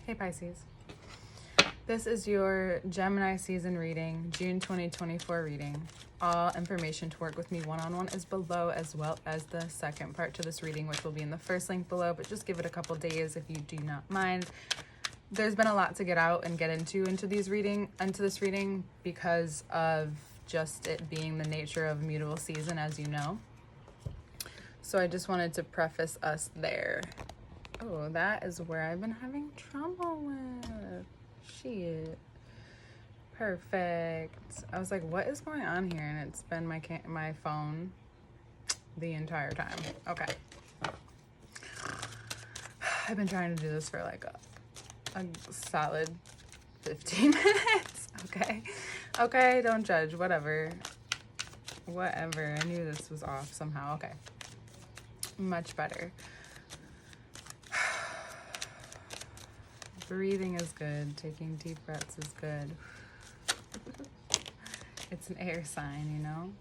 Hey Pisces. This is your Gemini season reading, June 2024 reading. All information to work with me one-on-one is below, as well as the second part to this reading, which will be in the first link below, but just give it a couple days if you do not mind. There's been a lot to get out and get into this reading because of just it being the nature of mutable season, as you know. So I just wanted to preface us there. Oh, that is where I've been having trouble with. Shit. Perfect. I was like, what is going on here? And it's been my phone the entire time. Okay. I've been trying to do this for like a solid 15 minutes. Okay, don't judge. Whatever. I knew this was off somehow. Okay. Much better. Breathing is good. Taking deep breaths is good. It's an air sign, you know?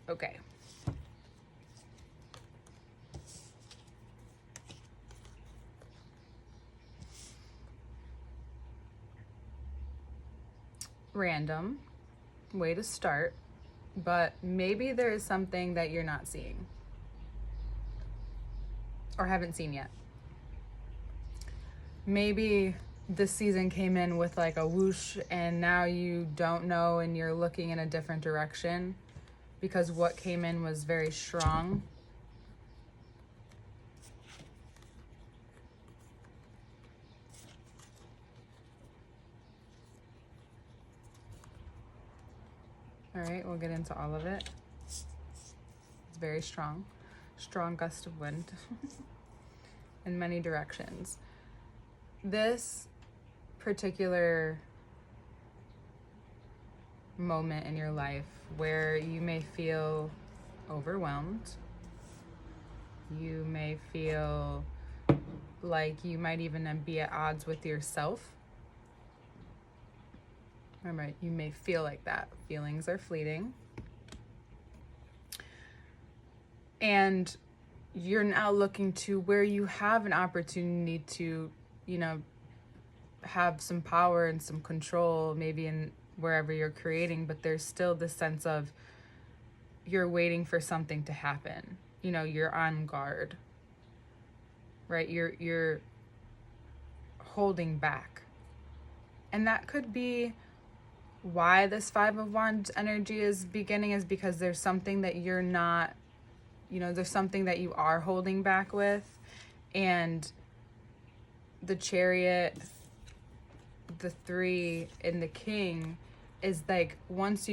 Okay. Random way to start, but maybe there is something that you're not seeing or haven't seen yet. Maybe this season came in with like a whoosh and now you don't know and you're looking in a different direction because what came in was very strong. All right, we'll get into all of it. It's very strong. Strong gust of wind in many directions. This particular moment in your life where you may feel overwhelmed, you may feel like you might even be at odds with yourself. Remember, you may feel like that. Feelings are fleeting. And you're now looking to where you have an opportunity to, have some power and some control, maybe in wherever you're creating, but there's still this sense of you're waiting for something to happen. You're on guard, right? You're holding back. And that could be why this Five of Wands energy is beginning, is because there's something that you're not, there's something that you are holding back with. And the Chariot, the Three, and the King is like, once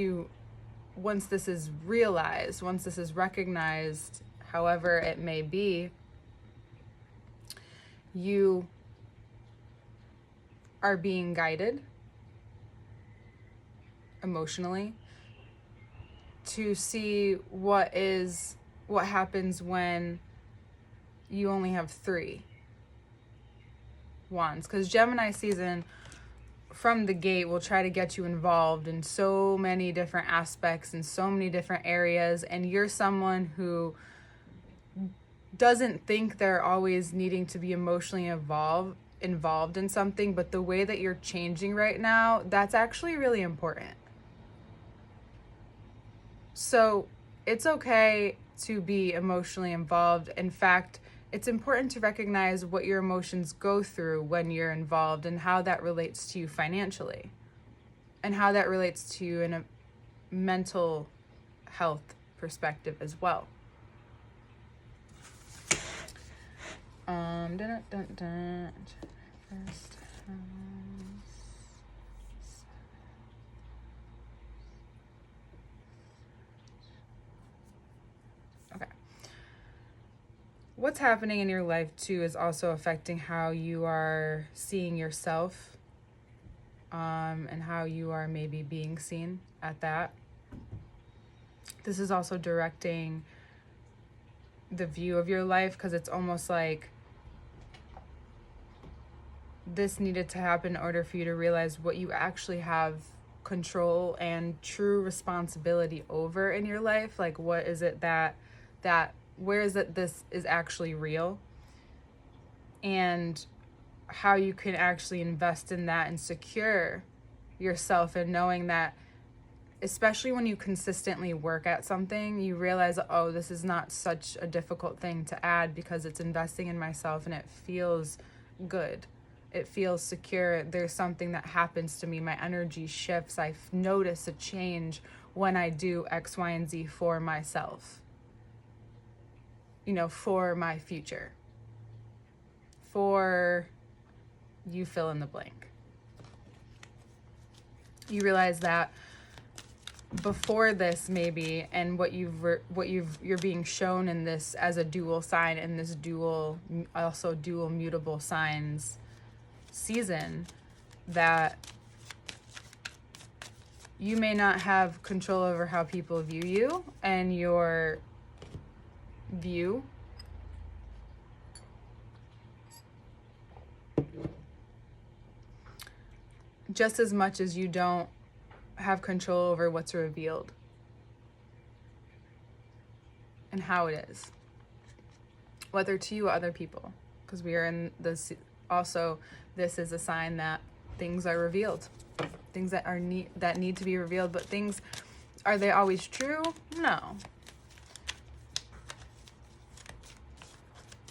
this is realized, once this is recognized, however it may be, you are being guided emotionally to see what happens when you only have 3 wands. Because Gemini season from the gate will try to get you involved in so many different aspects and so many different areas, and you're someone who doesn't think they're always needing to be emotionally involved in something, but the way that you're changing right now, that's actually really important. So it's okay to be emotionally involved. In fact, it's important to recognize what your emotions go through when you're involved and how that relates to you financially and how that relates to you in a mental health perspective as well. First, okay. What's happening in your life too is also affecting how you are seeing yourself, and how you are maybe being seen at that. This is also directing the view of your life, because it's almost like this needed to happen in order for you to realize what you actually have control and true responsibility over in your life. Like, what is it that where is it this is actually real? And how you can actually invest in that and secure yourself, and knowing that, especially when you consistently work at something, you realize, oh, this is not such a difficult thing to add because it's investing in myself and it feels good. It feels secure. There's something that happens to me. My energy shifts. I notice a change when I do X, Y, and Z for myself, for my future, for you fill in the blank. You realize that before this, maybe, and you're being shown in this as a dual sign, in this dual mutable signs season, that you may not have control over how people view you and your view. Just as much as you don't have control over what's revealed and how it is, whether to you or other people, because we are in this. Also, this is a sign that things are revealed, things that need to be revealed. But things, are they always true? No.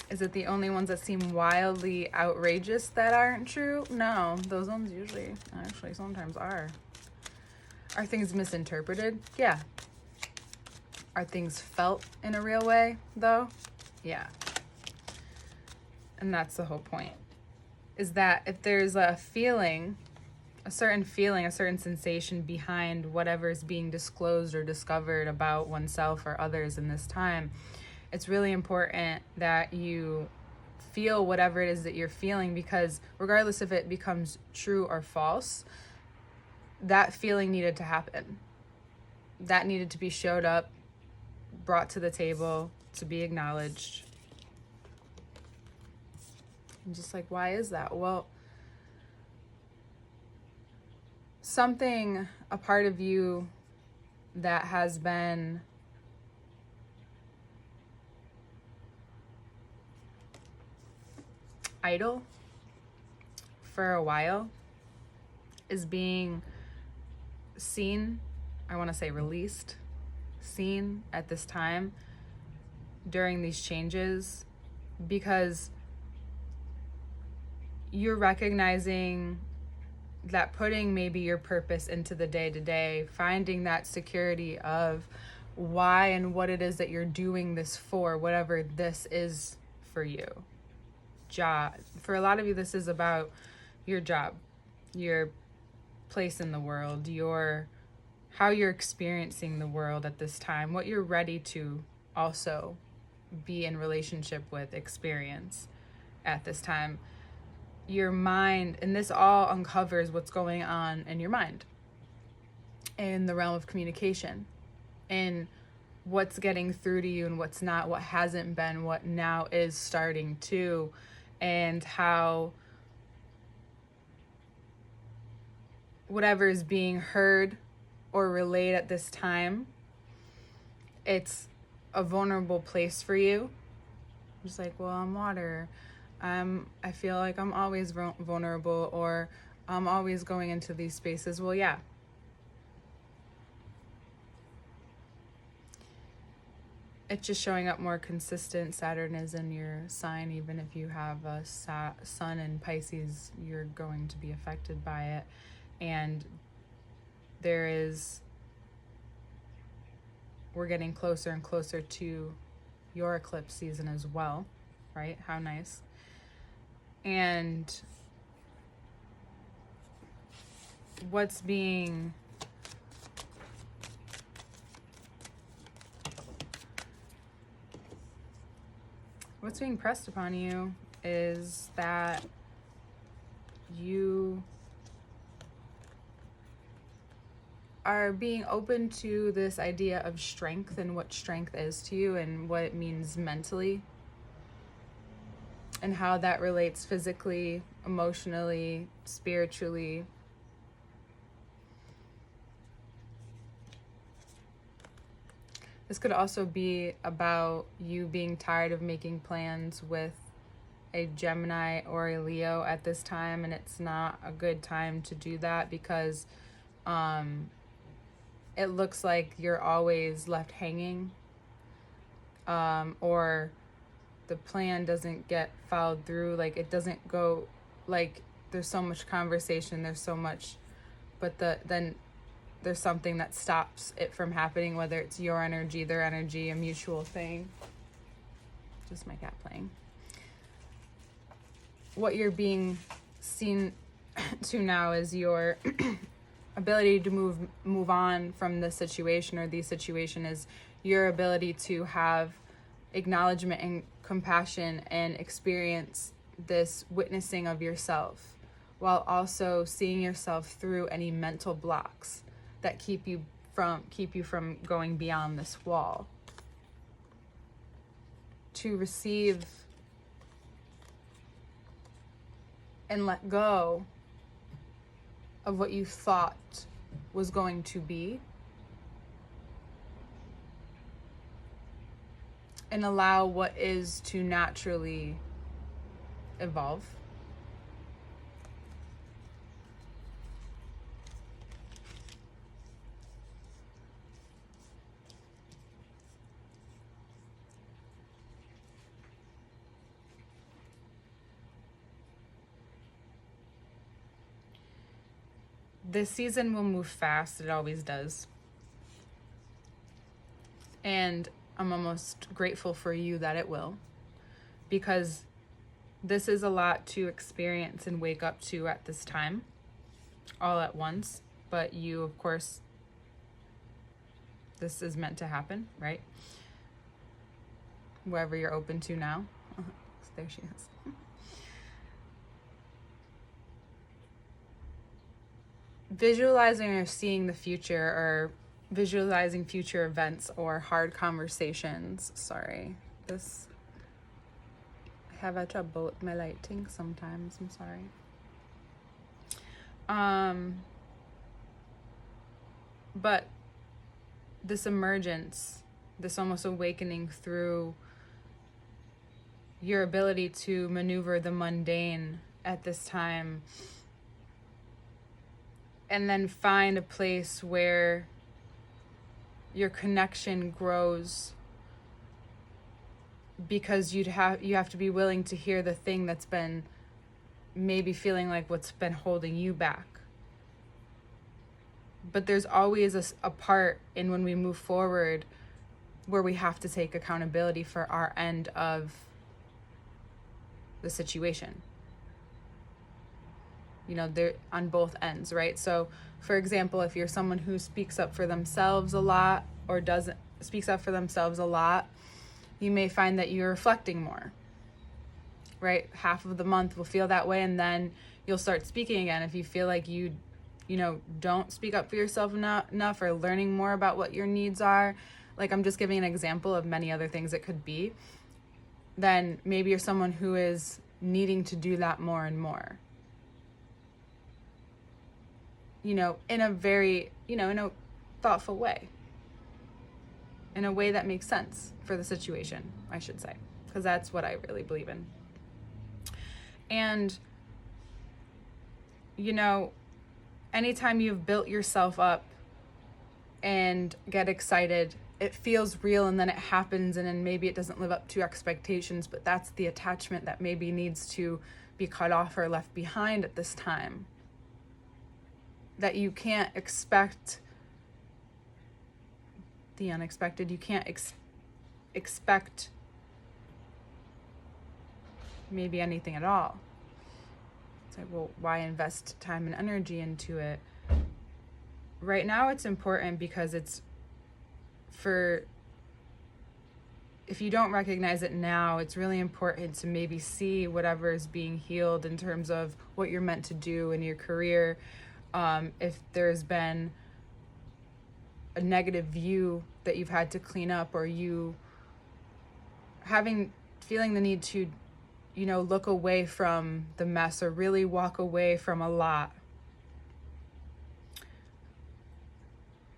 Is it the only ones that seem wildly outrageous that aren't true? No, those ones usually actually sometimes are. Are things misinterpreted? Yeah. Are things felt in a real way, though? Yeah. And that's the whole point. Is that if there's a feeling, a certain sensation behind whatever is being disclosed or discovered about oneself or others in this time, it's really important that you feel whatever it is that you're feeling, because regardless if it becomes true or false, that feeling needed to happen. That needed to be showed up, brought to the table, to be acknowledged. And just like, why is that? Well, a part of you that has been idle for a while is being seen, I want to say released, seen at this time during these changes, because you're recognizing that putting maybe your purpose into the day-to-day, finding that security of why and what it is that you're doing this for, whatever this is for you. Job. For a lot of you, this is about your job, your place in the world, how you're experiencing the world at this time, what you're ready to also be in relationship with, experience at this time. Your mind, and this all uncovers what's going on in your mind, in the realm of communication, in what's getting through to you and what's not, what hasn't been, what now is starting to, and how whatever is being heard or relayed at this time, it's a vulnerable place for you. Just like, well, I'm water. I feel like I'm always vulnerable, or I'm always going into these spaces. Well, yeah. It's just showing up more consistent. Saturn is in your sign. Even if you have a sun in Pisces, you're going to be affected by it. And we're getting closer and closer to your eclipse season as well, right? How nice. And what's being pressed upon you is that you are being open to this idea of strength and what strength is to you and what it means mentally, and how that relates physically, emotionally, spiritually. This could also be about you being tired of making plans with a Gemini or a Leo at this time, and it's not a good time to do that because it looks like you're always left hanging, or the plan doesn't get followed through. Like, it doesn't go, like, there's so much conversation, there's so much, but then there's something that stops it from happening, whether it's your energy, their energy, a mutual thing. Just my cat playing. What you're being seen to now is your ability to move on from this situation or the situation, is your ability to have acknowledgement and compassion and experience this witnessing of yourself, while also seeing yourself through any mental blocks that keep you from going beyond this wall. To receive and let go of what you thought was going to be, and allow what is to naturally evolve. This season will move fast. It always does. And I'm almost grateful for you that it will, because this is a lot to experience and wake up to at this time, all at once. But you, of course, this is meant to happen, right? Wherever you're open to now. There she is. Visualizing or seeing the future, or visualizing future events or hard conversations. Sorry, I have a trouble with my lighting sometimes. I'm sorry. But this emergence, this almost awakening through your ability to maneuver the mundane at this time, and then find a place where your connection grows, because you have to be willing to hear the thing that's been maybe feeling like what's been holding you back. But there's always a part in when we move forward where we have to take accountability for our end of the situation. You know, they're on both ends, right? So, for example, if you're someone who speaks up for themselves a lot, or speaks up for themselves a lot, you may find that you're reflecting more, right? Half of the month will feel that way, and then you'll start speaking again. If you feel like you don't speak up for yourself enough, or learning more about what your needs are, like, I'm just giving an example of many other things it could be, then maybe you're someone who is needing to do that more and more. In a very, in a thoughtful way. In a way that makes sense for the situation, I should say. Because that's what I really believe in. And, anytime you've built yourself up and get excited, it feels real, and then it happens, and then maybe it doesn't live up to expectations, but that's the attachment that maybe needs to be cut off or left behind at this time. That you can't expect the unexpected. You can't expect maybe anything at all. It's like, well, why invest time and energy into it? Right now it's important because it's if you don't recognize it now, it's really important to maybe see whatever is being healed in terms of what you're meant to do in your career. If there's been a negative view that you've had to clean up, or you feeling the need to, look away from the mess, or really walk away from a lot.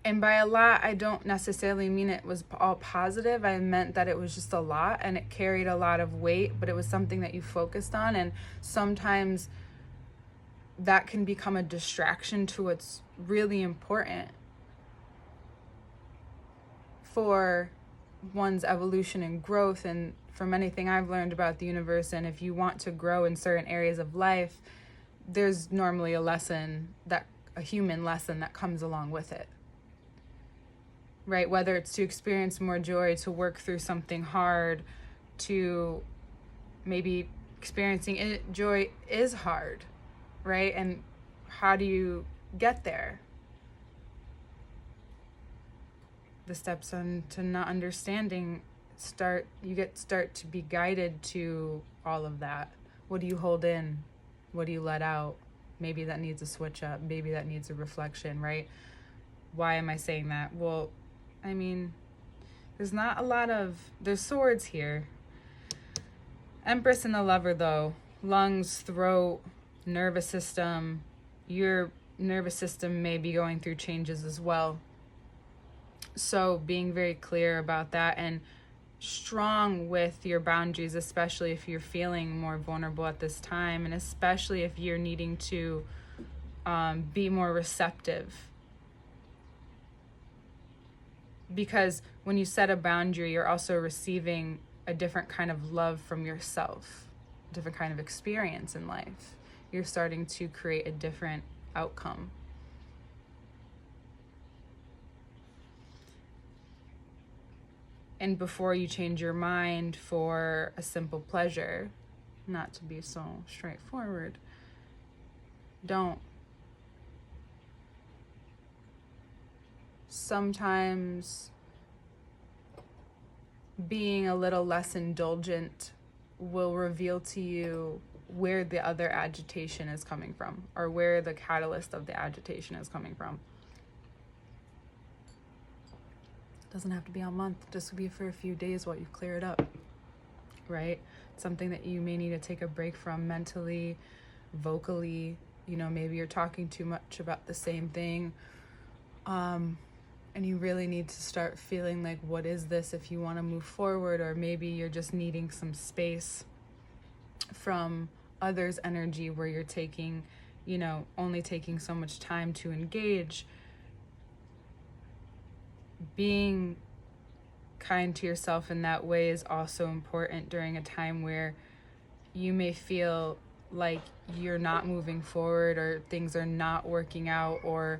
And by a lot, I don't necessarily mean it was all positive. I meant that it was just a lot and it carried a lot of weight, but it was something that you focused on. And sometimes that can become a distraction to what's really important for one's evolution and growth. And from anything I've learned about the universe, and if you want to grow in certain areas of life, there's normally a human lesson that comes along with it. Right? Whether it's to experience more joy, to work through something hard, to maybe experiencing joy is hard, right? And how do you get there? The steps to not understanding start to be guided to all of that. What do you hold in? What do you let out? Maybe that needs a switch up. Maybe that needs a reflection, right? Why am I saying that? Well, I mean, there's swords here. Empress and the Lover, though. Lungs, throat, nervous system. Your nervous system may be going through changes as well. So being very clear about that and strong with your boundaries, especially if you're feeling more vulnerable at this time, and especially if you're needing to be more receptive. Because when you set a boundary, you're also receiving a different kind of love from yourself, a different kind of experience in life. You're starting to create a different outcome. And before you change your mind for a simple pleasure, not to be so straightforward, don't. Sometimes being a little less indulgent will reveal to you where the other agitation is coming from, or where the catalyst of the agitation is coming from. Doesn't have to be a month, just be for a few days while you clear it up, right? Something that you may need to take a break from mentally, vocally. Maybe you're talking too much about the same thing, and you really need to start feeling like, what is this, if you want to move forward? Or maybe you're just needing some space from others' energy, where you're taking, only taking so much time to engage. Being kind to yourself in that way is also important during a time where you may feel like you're not moving forward, or things are not working out, or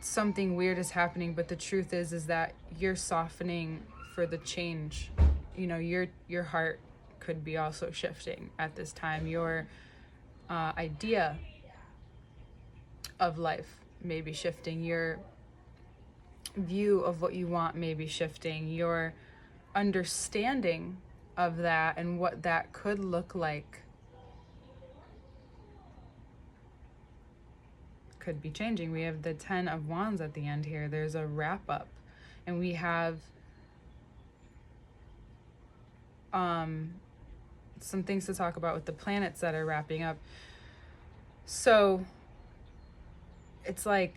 something weird is happening. But the truth is that you're softening for the change. Your heart could be also shifting at this time. Your idea of life may be shifting. Your view of what you want may be shifting. Your understanding of that and what that could look like could be changing. We have the 10 of Wands at the end here. There's a wrap up, and we have some things to talk about with the planets that are wrapping up. So it's like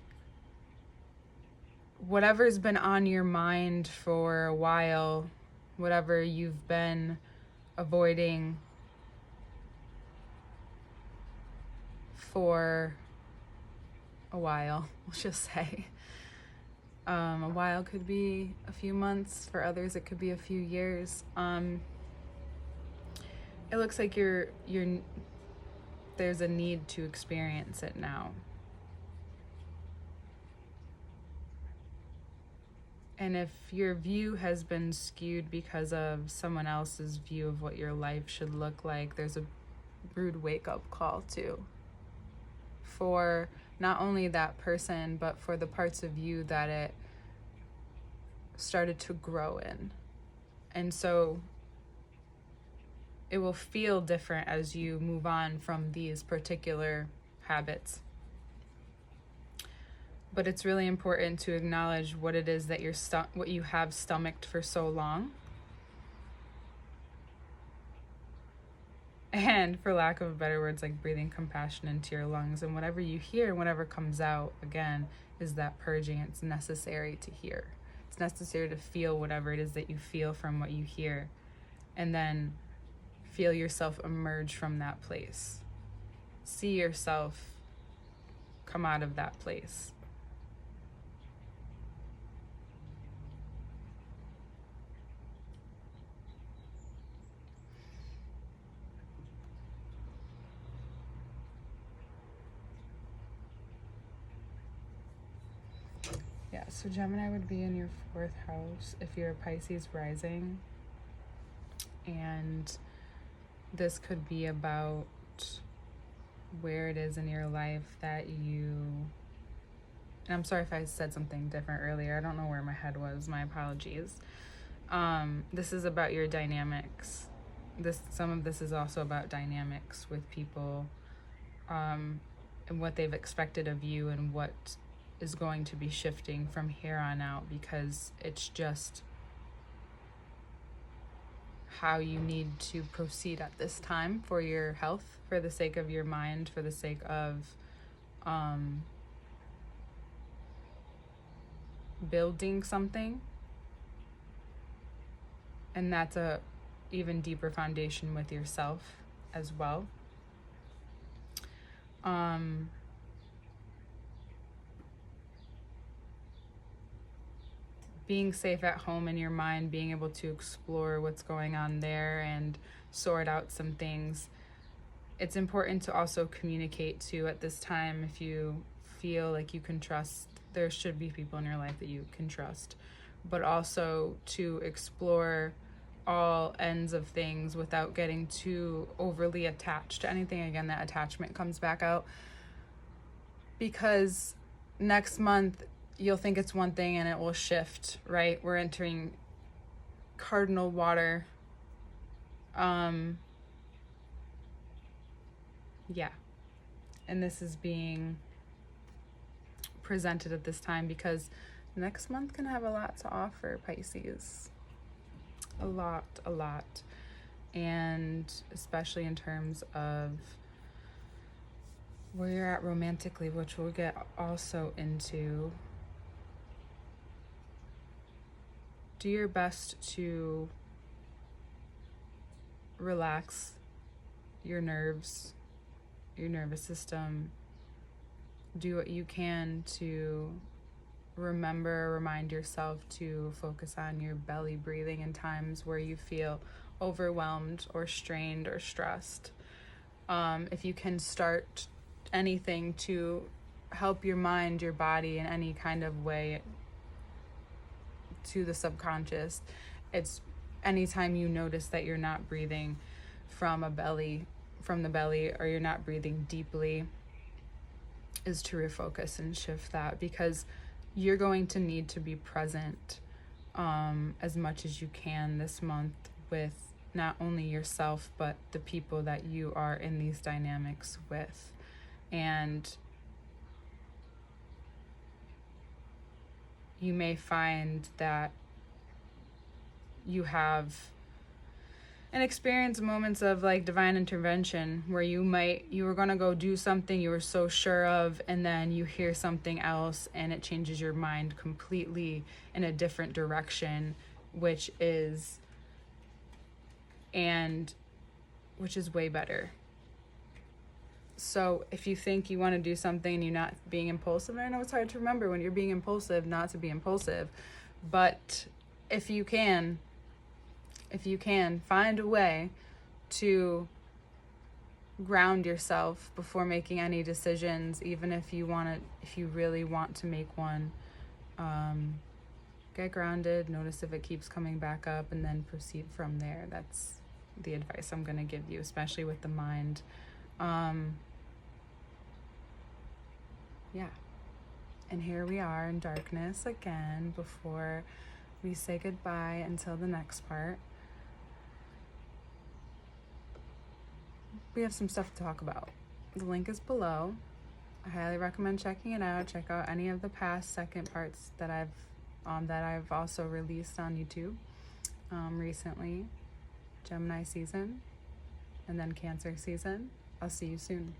whatever's been on your mind for a while, whatever you've been avoiding for a while, we'll just say. A while could be a few months. For others, it could be a few years. It looks like there's a need to experience it now. And if your view has been skewed because of someone else's view of what your life should look like, there's a rude wake-up call too, for not only that person, but for the parts of you that it started to grow in. And so it will feel different as you move on from these particular habits. But it's really important to acknowledge what it is that what you have stomached for so long. And for lack of better words, like breathing compassion into your lungs. And whatever you hear, whatever comes out, again, is that purging. It's necessary to hear. It's necessary to feel whatever it is that you feel from what you hear. And then feel yourself emerge from that place. See yourself come out of that place. Yeah, so Gemini would be in your 4th house if you're a Pisces rising. And this could be about where it is in your life that you, and I'm sorry if I said something different earlier. I don't know where my head was. My apologies. This is about your dynamics. Some of this is also about dynamics with people, and what they've expected of you and what is going to be shifting from here on out, because it's just how you need to proceed at this time for your health, for the sake of your mind, for the sake of building something. And that's a even deeper foundation with yourself as well. Being safe at home in your mind, being able to explore what's going on there and sort out some things. It's important to also communicate too at this time. If you feel like you can trust, there should be people in your life that you can trust, but also to explore all ends of things without getting too overly attached to anything. Again, that attachment comes back out, because next month you'll think it's one thing and it will shift, right? We're entering cardinal water. Yeah. And this is being presented at this time because next month can have a lot to offer, Pisces. A lot. And especially in terms of where you're at romantically, which we'll get also into. Do your best to relax your nerves, your nervous system. Do what you can to remind yourself to focus on your belly breathing in times where you feel overwhelmed or strained or stressed. If you can start anything to help your mind, your body in any kind of way to the subconscious, it's anytime you notice that you're not breathing from the belly, or you're not breathing deeply, is to refocus and shift that, because you're going to need to be present as much as you can this month with not only yourself but the people that you are in these dynamics with. And you may find that you have and experience moments of like divine intervention where you were going to go do something you were so sure of, and then you hear something else and it changes your mind completely in a different direction, which is way better. So if you think you want to do something and you're not being impulsive, I know it's hard to remember when you're being impulsive not to be impulsive, but if you can find a way to ground yourself before making any decisions, even if you really want to make one, get grounded, notice if it keeps coming back up, and then proceed from there. That's the advice I'm going to give you, especially with the mind. Yeah. And here we are in darkness again before we say goodbye until the next part. We have some stuff to talk about. The link is below. I highly recommend checking it out. Check out any of the past second parts that I've also released on YouTube recently. Gemini season and then Cancer season. I'll see you soon.